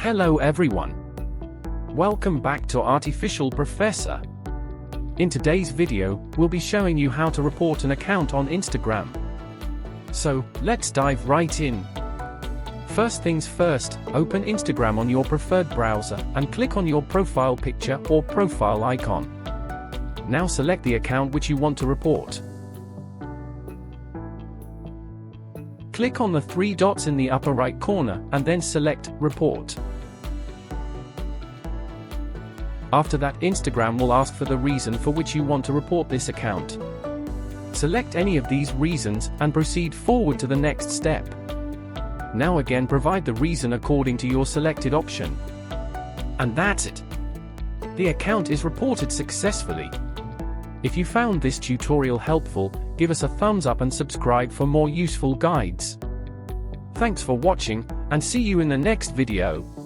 Hello everyone. Welcome back to Artificial Professor. In today's video, we'll be showing you how to report an account on Instagram. So, let's dive right in. First things first, open Instagram on your preferred browser and click on your profile picture or profile icon. Now select the account which you want to report. Click on the three dots in the upper right corner and then select Report. After that, Instagram will ask for the reason for which you want to report this account. Select any of these reasons and proceed forward to the next step. Now again provide the reason according to your selected option. And that's it. The account is reported successfully. If you found this tutorial helpful, give us a thumbs up and subscribe for more useful guides. Thanks for watching, and see you in the next video.